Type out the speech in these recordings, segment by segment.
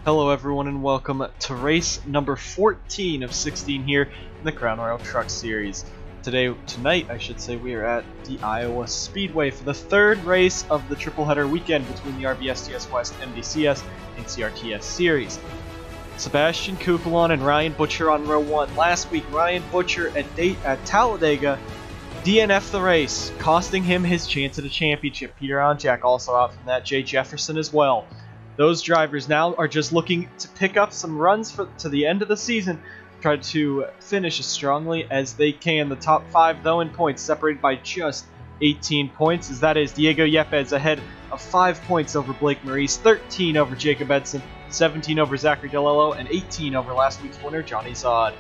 Hello everyone and welcome to race number 14 of 16 here in the Crown Royal Truck Series. Tonight, we are at the Iowa Speedway for the third race of the triple header weekend between the RBSTS West MDCS and CRTS Series. Sebastian Kukulon and Ryan Butcher on row 1. Last week, Ryan Butcher at Talladega DNF'd the race, costing him his chance at a championship. Peter Onjak also out from that, Jay Jefferson as well. Those drivers now are just looking to pick up some runs to the end of the season, try to finish as strongly as they can. The top 5, though, in points, separated by just 18 points, as that is Diego Yepes ahead of 5 points over Blake Maurice, 13 over Jacob Edson, 17 over Zachary DeLello, and 18 over last week's winner, Johnny Zod.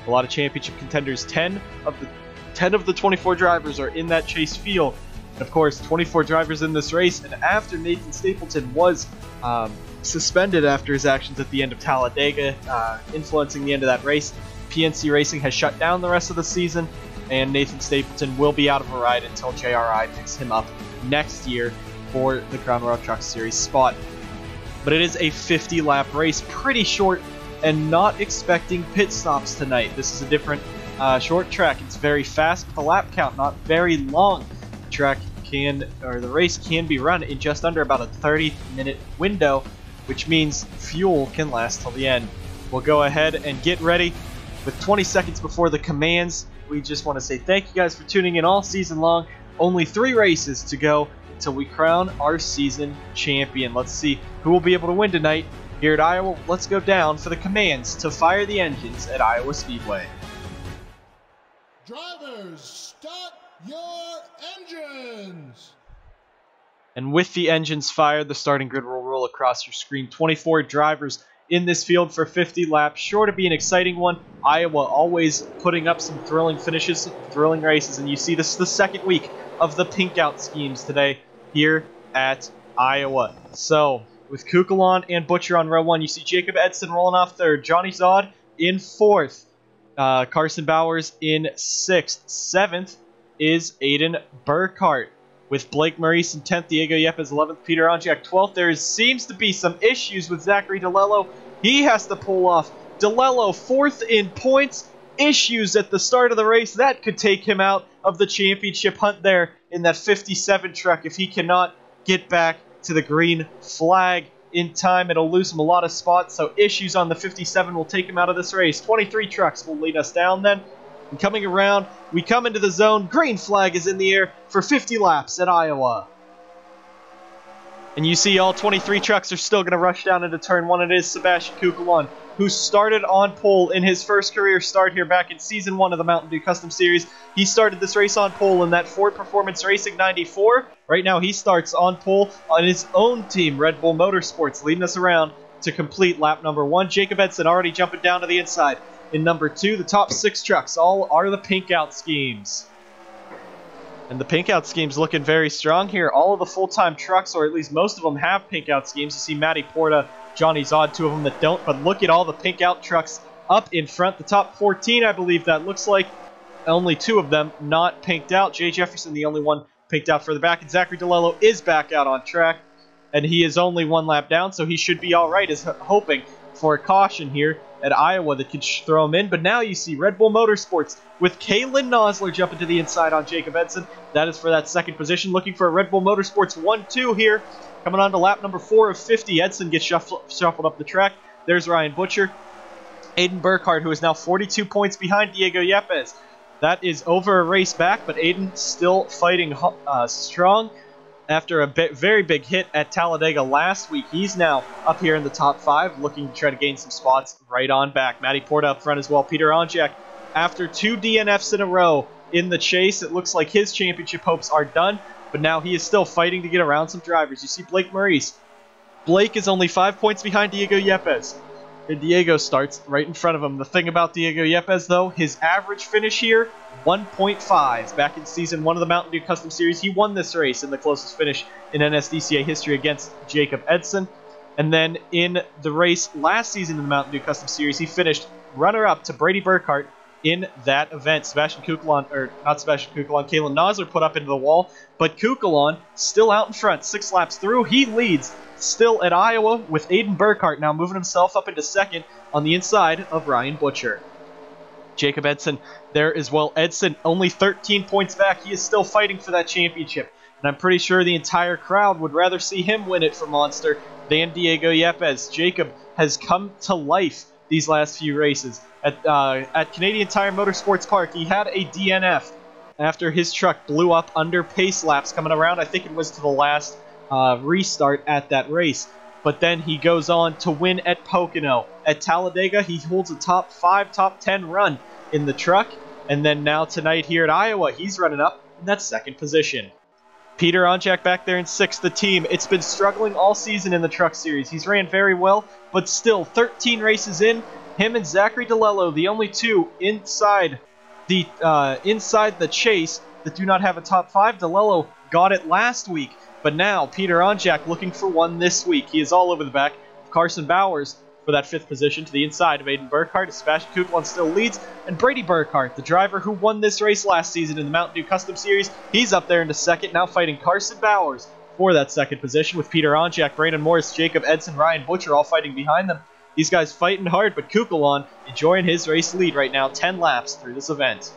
A lot of championship contenders. 10 of the 24 drivers are in that chase field. Of course, 24 drivers in this race, and after Nathan Stapleton was suspended after his actions at the end of Talladega, influencing the end of that race, PNC Racing has shut down the rest of the season, and Nathan Stapleton will be out of a ride until JRI picks him up next year for the Crown Royal Truck Series spot. But it is a 50-lap race, pretty short, and not expecting pit stops tonight. This is a different short track. It's very fast with a lap count, not very long. The race can be run in just under about a 30-minute window, which means fuel can last till the end. We'll go ahead and get ready with 20 seconds before the commands. We just want to say thank you guys for tuning in all season long. Only 3 races to go until we crown our season champion. Let's see who will be able to win tonight here at Iowa. Let's go down for the commands to fire the engines at Iowa Speedway. Drivers, start your engines! And with the engines fired, the starting grid will roll across your screen. 24 drivers in this field for 50 laps. Sure to be an exciting one. Iowa always putting up some thrilling finishes, thrilling races. And you see this is the second week of the pink out schemes today here at Iowa. So with Kukulon and Butcher on row 1, you see Jacob Edson rolling off 3rd. Johnny Zod in 4th. Carson Bowers in 6th. 7th is Aiden Burkhart, with Blake Maurice in 10th, Diego Yepes 11th, Peter Onjak 12th. There seems to be some issues with Zachary DeLello. He has to pull off. DeLello 4th in points. Issues at the start of the race. That could take him out of the championship hunt there in that 57 truck if he cannot get back to the green flag in time. It'll lose him a lot of spots, so issues on the 57 will take him out of this race. 23 trucks will lead us down then. And coming around, we come into the zone. Green flag is in the air for 50 laps at Iowa. And you see all 23 trucks are still going to rush down into turn 1. It is Sebastian Kukulon, who started on pole in his first career start here back in Season 1 of the Mountain Dew Custom Series. He started this race on pole in that Ford Performance Racing 94. Right now he starts on pole on his own team, Red Bull Motorsports, leading us around to complete lap number 1. Jacob Edson already jumping down to the inside. In number 2, the top 6 trucks all are the pink out schemes. And the pink out schemes looking very strong here. All of the full-time trucks, or at least most of them, have pink out schemes. You see Matty Porta, Johnny Zod, 2 of them that don't. But look at all the pink out trucks up in front. The top 14, I believe that looks like only 2 of them not pinked out. Jay Jefferson, the only one pinked out further back. And Zachary DeLello is back out on track. And he is only 1 lap down, so he should be all right, is hoping for a caution here at Iowa that could throw him in. But now you see Red Bull Motorsports with Kalen Nosler jumping to the inside on Jacob Edson. That is for that second position. Looking for a Red Bull Motorsports 1-2 here. Coming on to lap number 4 of 50. Edson gets shuffled up the track. There's Ryan Butcher. Aiden Burkhart, who is now 42 points behind Diego Yepes. That is over a race back, but Aiden still fighting strong. After a very big hit at Talladega last week, he's now up here in the top 5, looking to try to gain some spots right on back. Matty Porta up front as well. Peter Onjak, after 2 DNFs in a row in the chase, it looks like his championship hopes are done, but now he is still fighting to get around some drivers. You see Blake Maurice. Blake is only 5 points behind Diego Yepes. And Diego starts right in front of him. The thing about Diego Yepes, though, his average finish here, 1.5. Back in Season 1 of the Mountain Dew Custom Series, he won this race in the closest finish in NSDCA history against Jacob Edson. And then in the race last season in the Mountain Dew Custom Series, he finished runner-up to Brady Burkhart in that event. Kalen Nosler put up into the wall, but Kukulon still out in front, 6 laps through. He leads still at Iowa, with Aiden Burkhart now moving himself up into second on the inside of Ryan Butcher. Jacob Edson there as well. Edson only 13 points back. He is still fighting for that championship. And I'm pretty sure the entire crowd would rather see him win it for Monster than Diego Yepes. Jacob has come to life these last few races. At Canadian Tire Motorsports Park, he had a DNF after his truck blew up under pace laps coming around. I think it was to the last restart at that race. But then he goes on to win at Pocono. At Talladega, he holds a top 5, top 10 run in the truck. And then now tonight here at Iowa, he's running up in that second position. Peter Onjak back there in 6th. The team, it's been struggling all season in the Truck Series. He's ran very well, but still 13 races in. Him and Zachary DeLello, the only two inside the chase that do not have a top 5. DeLello got it last week. But now, Peter Onjak looking for one this week. He is all over the back of Carson Bowers for that 5th position to the inside of Aiden Burkhart. Sebastian Kuklon still leads. And Brady Burkhart, the driver who won this race last season in the Mountain Dew Custom Series, he's up there into second, now fighting Carson Bowers for that 2nd position with Peter Onjak, Brandon Morris, Jacob Edson, Ryan Butcher all fighting behind them. These guys fighting hard, but Kuklon enjoying his race lead right now, 10 laps through this event.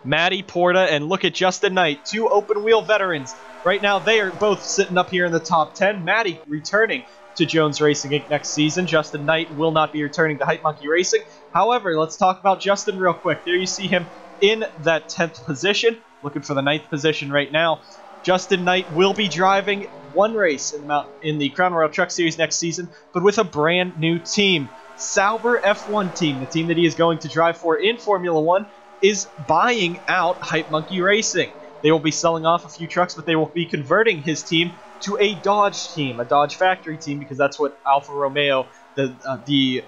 Matty Porta and look at Justin Knight, 2 open-wheel veterans. Right now, they are both sitting up here in the top 10. Matty returning to Jones Racing Inc. next season. Justin Knight will not be returning to Hype Monkey Racing. However, let's talk about Justin real quick. There you see him in that 10th position, looking for the 9th position right now. Justin Knight will be driving one race in the Crown Royal Truck Series next season, but with a brand new team. Sauber F1 team, the team that he is going to drive for in Formula 1, is buying out Hype Monkey Racing. They will be selling off a few trucks, but they will be converting his team to a Dodge team, a Dodge factory team, because that's what Alfa Romeo, the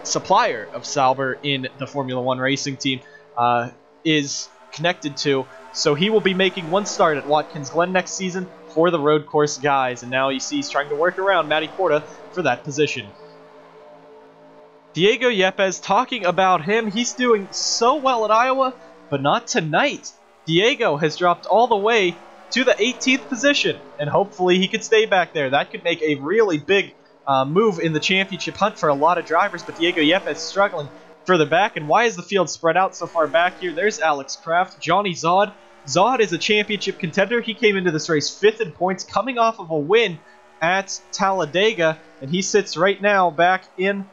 supplier of Sauber in the Formula 1 racing team, is connected to. So he will be making one start at Watkins Glen next season for the road course guys, and now you see he's trying to work around Matty Porta for that position. Diego Yepes, talking about him, he's doing so well at Iowa, but not tonight. Diego has dropped all the way to the 18th position, and hopefully he could stay back there. That could make a really big move in the championship hunt for a lot of drivers, but Diego Yepes struggling further back. And why is the field spread out so far back here? There's Alex Kraft, Johnny Zod. Zod is a championship contender. He came into this race 5th in points, coming off of a win at Talladega, and he sits right now back in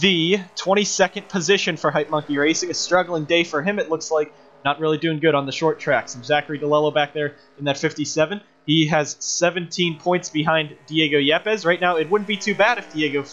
the 22nd position for Hype Monkey Racing. A struggling day for him, it looks like. Not really doing good on the short tracks. And Zachary DeLello back there in that 57. He has 17 points behind Diego Yepes. Right now, it wouldn't be too bad if Diego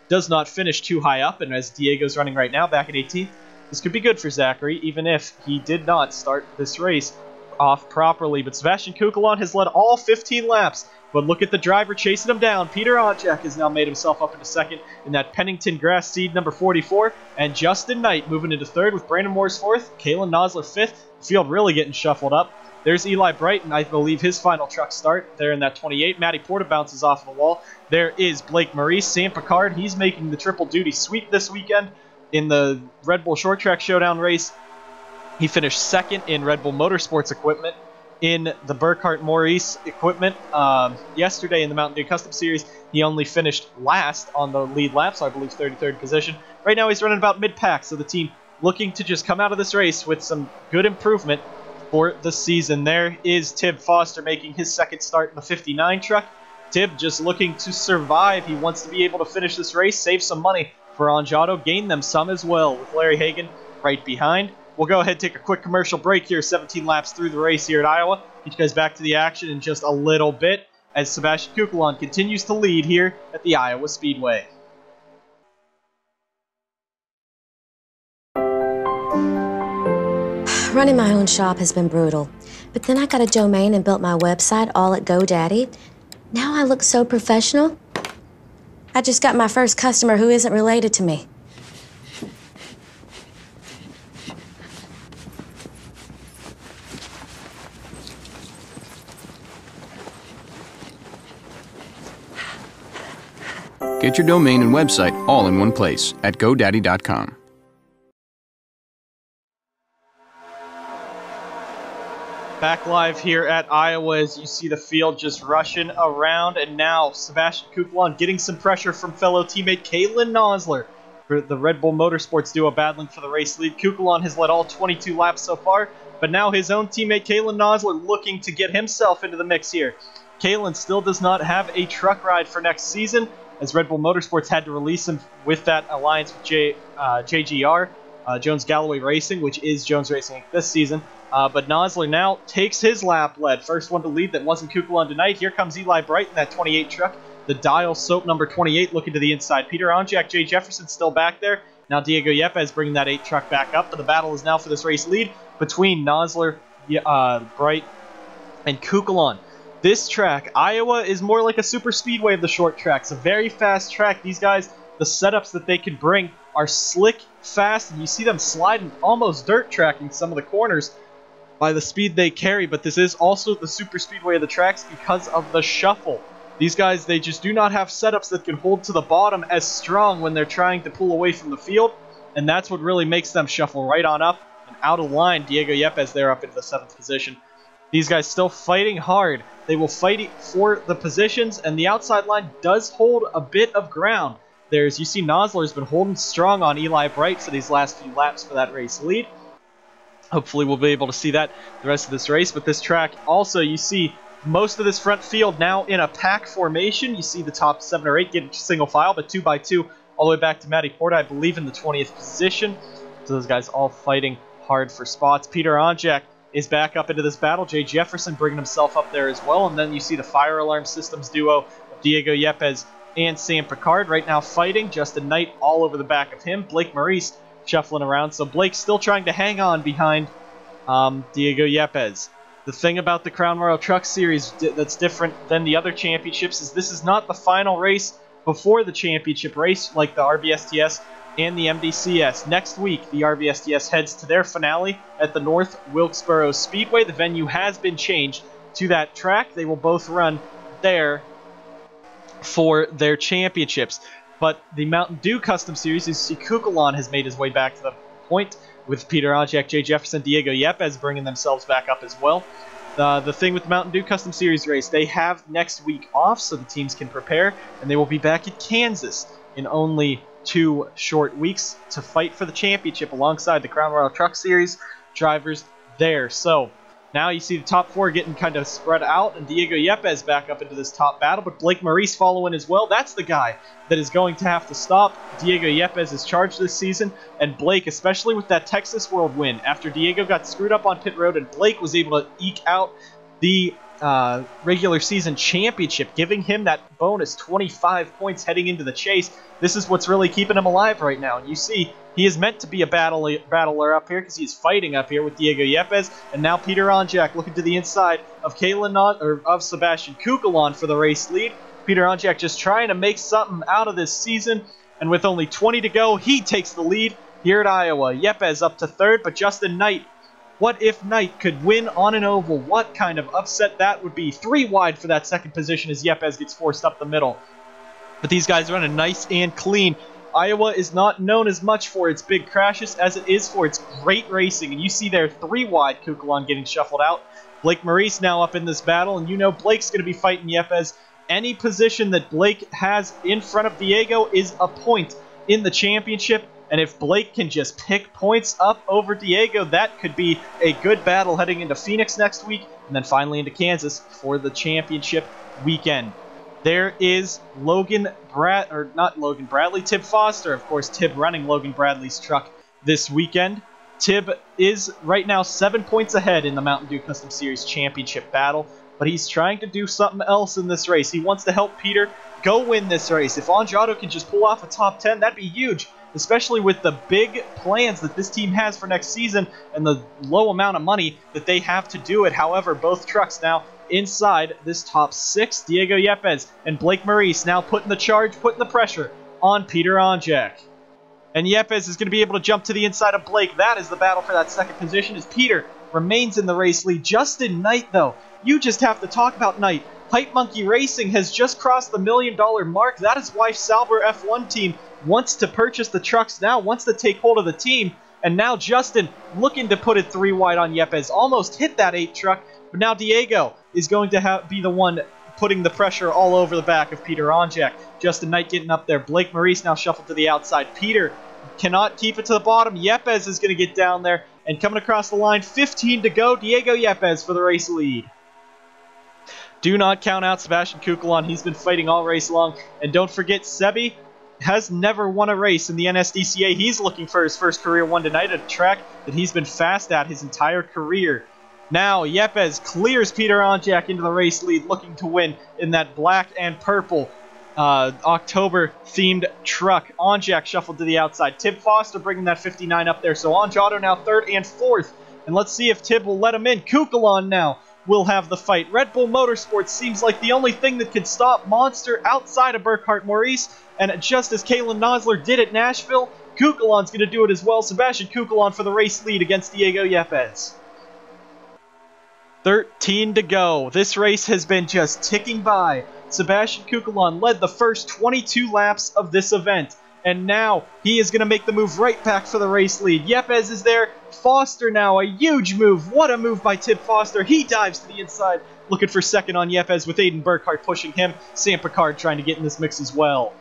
does not finish too high up. And as Diego's running right now back at 18th, this could be good for Zachary, even if he did not start this race off properly. But Sebastian Kuklon has led all 15 laps. But look at the driver chasing him down. Peter Onjak has now made himself up into second in that Pennington Grass Seed number 44. And Justin Knight moving into third with Brandon Moore's fourth. Kalen Nosler fifth. The field really getting shuffled up. There's Eli Brighton, I believe his final truck start there in that 28. Matty Porta bounces off the wall. There is Blake Maurice. Sam Picard, he's making the triple duty sweep this weekend in the Red Bull Short Track Showdown race. He finished second in Red Bull Motorsports equipment. In the Burkhart Maurice equipment yesterday in the Mountain Dew Custom Series, he only finished last on the lead lap, so I believe 33rd position. Right now he's running about mid-pack, so the team looking to just come out of this race with some good improvement for the season. There is Tib Foster making his second start in the 59 truck. Tib just looking to survive. He wants to be able to finish this race, save some money for Anjato, gain them some as well, with Larry Hagan right behind. We'll go ahead and take a quick commercial break here, 17 laps through the race here at Iowa. Get you guys back to the action in just a little bit as Sebastian Kuklon continues to lead here at the Iowa Speedway. Running my own shop has been brutal, but then I got a domain and built my website all at GoDaddy. Now I look so professional. I just got my first customer who isn't related to me. Get your domain and website all in one place at GoDaddy.com. Back live here at Iowa as you see the field just rushing around, and now Sebastian Kuklon getting some pressure from fellow teammate Kalen Nosler for the Red Bull Motorsports duo battling for the race lead. Kuklon has led all 22 laps so far, but now his own teammate Kalen Nosler looking to get himself into the mix here. Kalen still does not have a truck ride for next season, as Red Bull Motorsports had to release him with that alliance with JGR, Jones Galloway Racing, which is Jones Racing this season. But Nosler now takes his lap lead. First one to lead that wasn't Kuklon tonight. Here comes Eli Bright in that 28 truck. The Dial Soap number 28 looking to the inside. Peter Onjak, Jay Jefferson still back there. Now Diego Yepes bringing that 8 truck back up. But the battle is now for this race lead between Nosler, Bright, and Kuklon. This track, Iowa, is more like a super speedway of the short tracks. A very fast track. These guys, the setups that they can bring are slick, fast, and you see them sliding almost dirt tracking some of the corners by the speed they carry, but this is also the super speedway of the tracks because of the shuffle. These guys, they just do not have setups that can hold to the bottom as strong when they're trying to pull away from the field, and that's what really makes them shuffle right on up and out of line. Diego Yepes there up into the 7th position. These guys still fighting hard. They will fight for the positions, and the outside line does hold a bit of ground. You see Nosler's been holding strong on Eli Bright for these last few laps for that race lead. Hopefully we'll be able to see that the rest of this race. But this track also, you see most of this front field now in a pack formation. You see the top 7 or 8 getting single file, but 2 by 2 all the way back to Matty Porta, I believe, in the 20th position. So those guys all fighting hard for spots. Peter Onjak is back up into this battle. Jay Jefferson bringing himself up there as well. And then you see the fire alarm systems duo of Diego Yepes and Sam Picard right now fighting. Justin Knight all over the back of him. Blake Maurice shuffling around. So Blake's still trying to hang on behind Diego Yepes. The thing about the Crown Royal Truck Series that's different than the other championships is this is not the final race before the championship race like the RBSTS and the MDCS. Next week, the RBSTS heads to their finale at the North Wilkesboro Speedway. The venue has been changed to that track. They will both run there for their championships. But the Mountain Dew Custom Series, you see Kuklon has made his way back to the point with Peter Onjak, Jay Jefferson, Diego Yepes bringing themselves back up as well. The thing with the Mountain Dew Custom Series race, they have next week off so the teams can prepare, and they will be back at Kansas in only 2 short weeks to fight for the championship alongside the Crown Royal Truck Series drivers there. So now you see the top 4 getting kind of spread out, and Diego Yepes back up into this top battle, but Blake Maurice following as well. That's the guy that is going to have to stop Diego Yepes' is charged this season, and Blake, especially with that Texas World win, after Diego got screwed up on pit road and Blake was able to eke out the regular season championship, giving him that bonus 25 points heading into the chase. This is what's really keeping him alive right now. And you see, he is meant to be a battler up here because he's fighting up here with Diego Yepes, and now Peter Onjak looking to the inside of Sebastian Kuklon for the race lead. Peter Onjak just trying to make something out of this season, and with only 20 to go, he takes the lead here at Iowa. Yepes up to 3rd, but Justin Knight, what if Knight could win on an oval? What kind of upset that would be. 3 wide for that 2nd position as Yepes gets forced up the middle. But these guys run nice and clean. Iowa is not known as much for its big crashes as it is for its great racing. And you see there 3 wide Kuklon getting shuffled out. Blake Maurice now up in this battle, and you know Blake's going to be fighting Yepes. Any position that Blake has in front of Diego is a point in the championship. And if Blake can just pick points up over Diego, that could be a good battle heading into Phoenix next week, and then finally into Kansas for the championship weekend. There is Tib Foster, of course, Tib running Logan Bradley's truck this weekend. Tib is right now 7 points ahead in the Mountain Dew Custom Series championship battle, but he's trying to do something else in this race. He wants to help Peter go win this race. If Andrado can just pull off a top 10, that'd be huge, especially with the big plans that this team has for next season and the low amount of money that they have to do it. However, both trucks now inside this top 6. Diego Yepes and Blake Maurice now putting the pressure on Peter Onjak. And Yepes is going to be able to jump to the inside of Blake. That is the battle for that 2nd position as Peter remains in the race lead. Justin Knight, though, you just have to talk about Knight. Hype Monkey Racing has just crossed the $1 million mark. That is why Sauber F1 team wants to purchase the trucks now, wants to take hold of the team. And now Justin looking to put it 3 wide on Yepes. Almost hit that 8 truck, But now Diego is going to be the one putting the pressure all over the back of Peter Onjak. Justin Knight getting up there. Blake Maurice now shuffled to the outside. Peter cannot keep it to the bottom. Yepes is going to get down there. And coming across the line, 15 to go. Diego Yepes for the race lead. Do not count out Sebastian Kukulon. He's been fighting all race long. And don't forget, Sebi has never won a race in the NSDCA. He's looking for his first career one tonight at a track that he's been fast at his entire career. Now, Yepes clears Peter Onjak into the race lead, looking to win in that black and purple October-themed truck. Onjak shuffled to the outside. Tib Foster bringing that 59 up there. So Onjado now third and fourth. And let's see if Tib will let him in. Kukulon now will have the fight. Red Bull Motorsports seems like the only thing that could stop Monster outside of Burkhart Maurice. And just as Kalen Nosler did at Nashville, Kukulon's going to do it as well. Sebastian Kukulon for the race lead against Diego Yepes. 13 to go. This race has been just ticking by. Sebastian Kukulon led the first 22 laps of this event. And now he is going to make the move right back for the race lead. Yepes is there. Foster now, a huge move. What a move by Tib Foster. He dives to the inside, looking for second on Yepes with Aiden Burkhart pushing him. Sam Picard trying to get in this mix as well.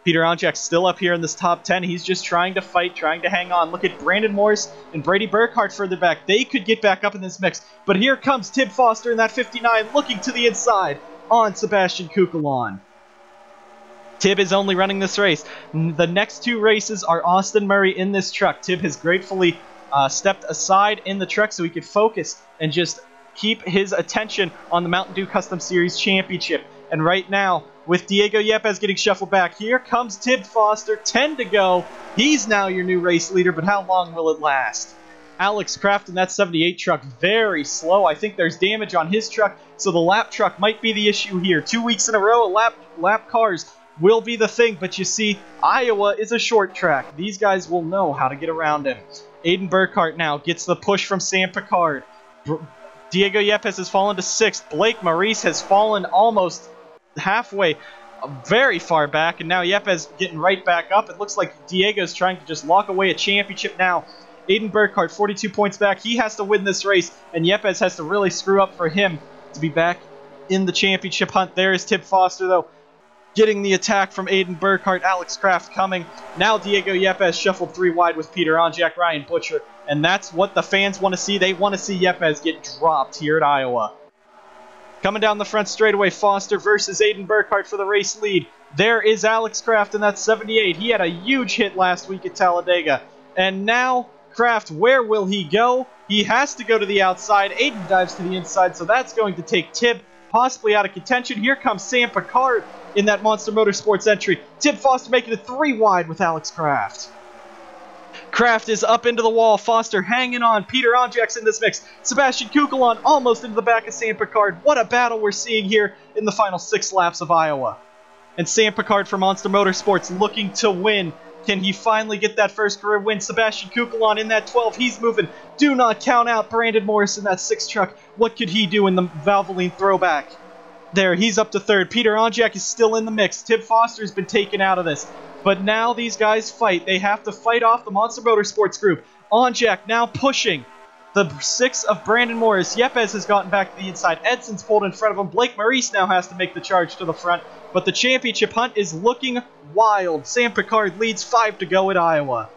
Peter Onjak still up here in this top 10. He's just trying to fight, trying to hang on. Look at Brandon Morris and Brady Burkhart further back. They could get back up in this mix. But here comes Tib Foster in that 59, looking to the inside on Sebastian Kukulon. Tib is only running this race. The next two races are Austin Murray in this truck. Tib has gratefully stepped aside in the truck so he could focus and just keep his attention on the Mountain Dew Custom Series Championship. And right now, with Diego Yepes getting shuffled back, here comes Tib Foster, 10 to go. He's now your new race leader, but how long will it last? Alex Kraft in that 78 truck, very slow. I think there's damage on his truck, so the lap truck might be the issue here. 2 weeks in a row, lap cars will be the thing, but you see, Iowa is a short track. These guys will know how to get around him. Aiden Burkhart now gets the push from Sam Picard. Diego Yepes has fallen to 6th. Blake Maurice has fallen almost halfway, very far back, and now Yepes getting right back up. It looks like Diego's trying to just lock away a championship now. Aiden Burkhart, 42 points back. He has to win this race, and Yepes has to really screw up for him to be back in the championship hunt. There is Tib Foster, though, getting the attack from Aiden Burkhart. Alex Kraft coming. Now Diego Yepes shuffled 3 wide with Peter Onjak, Ryan Butcher, and that's what the fans want to see. They want to see Yepes get dropped here at Iowa. Coming down the front straightaway, Foster versus Aiden Burkhart for the race lead. There is Alex Kraft in that 78. He had a huge hit last week at Talladega. And now, Kraft, where will he go? He has to go to the outside. Aiden dives to the inside, so that's going to take Tib possibly out of contention. Here comes Sam Picard in that Monster Motorsports entry. Tib Foster making it 3 wide with Alex Kraft. Kraft is up into the wall. Foster hanging on. Peter Onjak's in this mix. Sebastian Kukulon almost into the back of Sam Picard. What a battle we're seeing here in the final 6 laps of Iowa. And Sam Picard for Monster Motorsports looking to win. Can he finally get that first career win? Sebastian Kukulon in that 12. He's moving. Do not count out Brandon Morris in that 6 truck. What could he do in the Valvoline throwback? There, he's up to 3rd. Peter Onjak is still in the mix. Tib Foster's been taken out of this. But now these guys fight. They have to fight off the Monster Motorsports group. Onjak now pushing the 6 of Brandon Morris. Yepes has gotten back to the inside. Edson's pulled in front of him. Blake Maurice now has to make the charge to the front. But the championship hunt is looking wild. Sam Picard leads 5 to go at Iowa.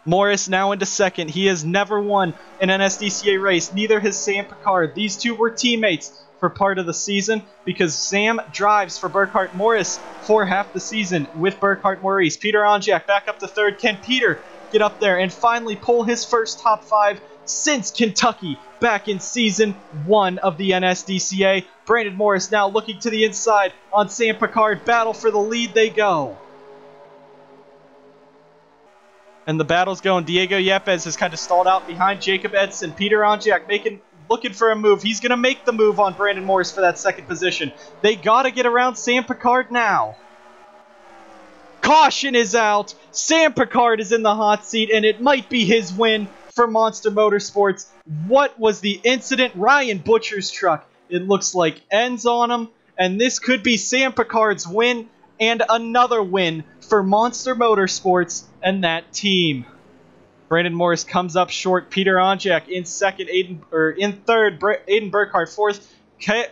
Morris now into 2nd. He has never won an NSDCA race. Neither has Sam Picard. These two were teammates for part of the season because Sam drives for Burkhart Morris for half the season with Burkhart Maurice. Peter Onjak back up to 3rd. Can Peter get up there and finally pull his first top 5 since Kentucky back in Season 1 of the NSDCA? Brandon Morris now looking to the inside on Sam Picard. Battle for the lead they go. And the battle's going. Diego Yepes has kind of stalled out behind Jacob Edson. Peter Onjak looking for a move. He's going to make the move on Brandon Morris for that 2nd position. They got to get around Sam Picard now. Caution is out. Sam Picard is in the hot seat, and it might be his win for Monster Motorsports. What was the incident? Ryan Butcher's truck, it looks like, ends on him, and this could be Sam Picard's win and another win for Monster Motorsports and that team. Brandon Morris comes up short. Peter Onjak in second. In third. Aiden Burkhardt fourth.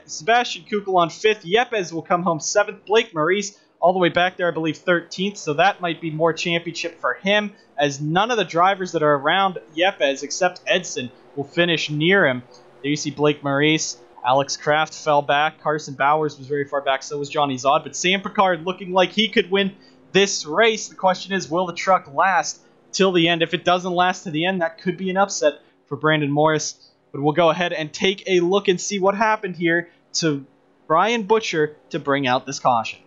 Sebastian Kukul on fifth. Yepes will come home seventh. Blake Maurice all the way back there, I believe 13th. So that might be more championship for him, as none of the drivers that are around Yepes except Edson will finish near him. There you see Blake Maurice. Alex Kraft fell back. Carson Bowers was very far back. So was Johnny Zod. But Sam Picard looking like he could win this race. The question is, will the truck last till the end? If it doesn't last to the end, that could be an upset for Brandon Morris. But we'll go ahead and take a look and see what happened here to Brian Butcher to bring out this caution.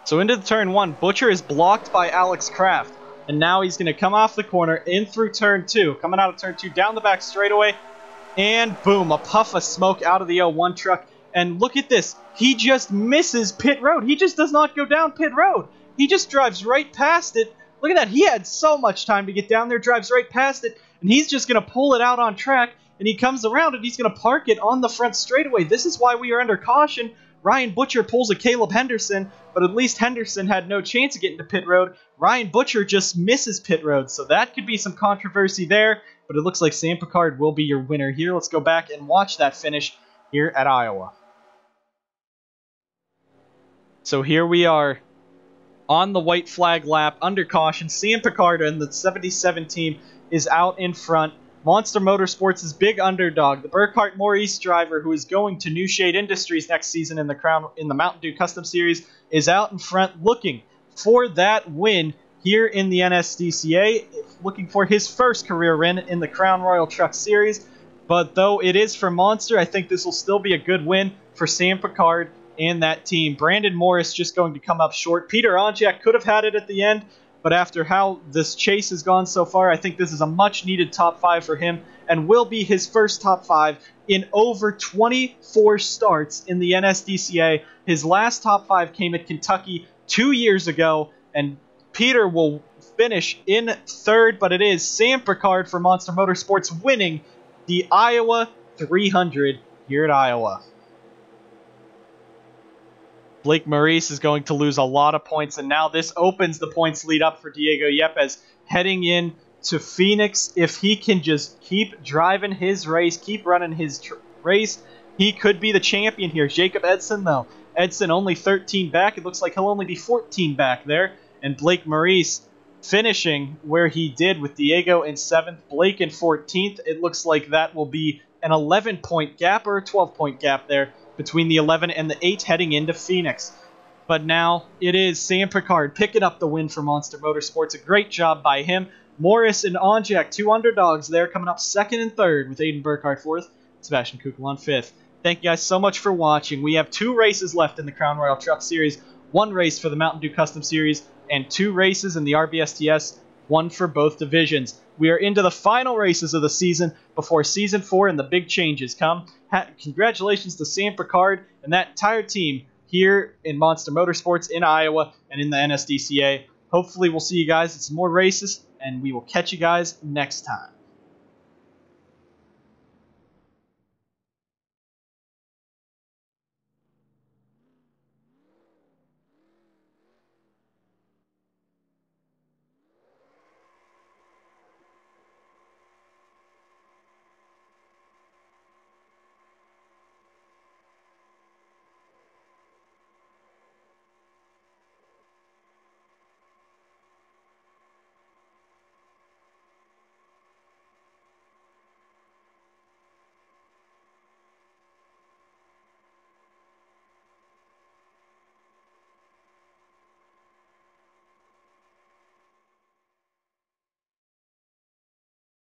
So into the turn one, Butcher is blocked by Alex Kraft. And now he's going to come off the corner in through turn two. Coming out of turn two, down the back straightaway. And boom, a puff of smoke out of the 01 truck. And look at this. He just misses pit road. He just does not go down pit road. He just drives right past it. Look at that. He had so much time to get down there, drives right past it. And he's just going to pull it out on track. And he comes around and he's going to park it on the front straightaway. This is why we are under caution. Ryan Butcher pulls a Caleb Henderson, but at least Henderson had no chance of getting to pit road. Ryan Butcher just misses pit road, so that could be some controversy there, but it looks like Sam Picard will be your winner here. Let's go back and watch that finish here at Iowa. So here we are on the white flag lap, under caution. Sam Picard and the 77 team is out in front. Monster Motorsports' big underdog, the Burkhardt Maurice driver, who is going to New Shade Industries next season in the Mountain Dew Custom Series, is out in front looking for that win here in the NSDCA, looking for his first career win in the Crown Royal Truck Series. But though it is for Monster, I think this will still be a good win for Sam Picard and that team. Brandon Morris just going to come up short. Peter Onjak could have had it at the end, but after how this chase has gone so far, I think this is a much-needed top 5 for him and will be his first top 5 in over 24 starts in the NSDCA. His last top 5 came at Kentucky 2 years ago, and Peter will finish in third, but it is Sam Picard for Monster Motorsports winning the Iowa 300 here at Iowa. Blake Maurice is going to lose a lot of points, and now this opens the points lead up for Diego Yepes heading in to Phoenix. If he can just keep driving his race, keep running his race, he could be the champion here. Jacob Edson, though. Edson only 13 back. It looks like he'll only be 14 back there. And Blake Maurice finishing where he did with Diego in 7th, Blake in 14th. It looks like that will be an 11-point gap or a 12-point gap there between the 11 and the 8 heading into Phoenix. But now it is Sam Picard picking up the win for Monster Motorsports. A great job by him. Morris and Onjak, 2 underdogs there, coming up 2nd and 3rd with Aiden Burkhardt 4th, Sebastian Kukul on 5th. Thank you guys so much for watching. We have 2 races left in the Crown Royal Truck Series, 1 race for the Mountain Dew Custom Series, and 2 races in the RBSTS, 1 for both divisions. We are into the final races of the season before Season 4 and the big changes come. Congratulations to Sam Picard and that entire team here in Monster Motorsports in Iowa and in the NSDCA. Hopefully we'll see you guys at some more races, and we will catch you guys next time.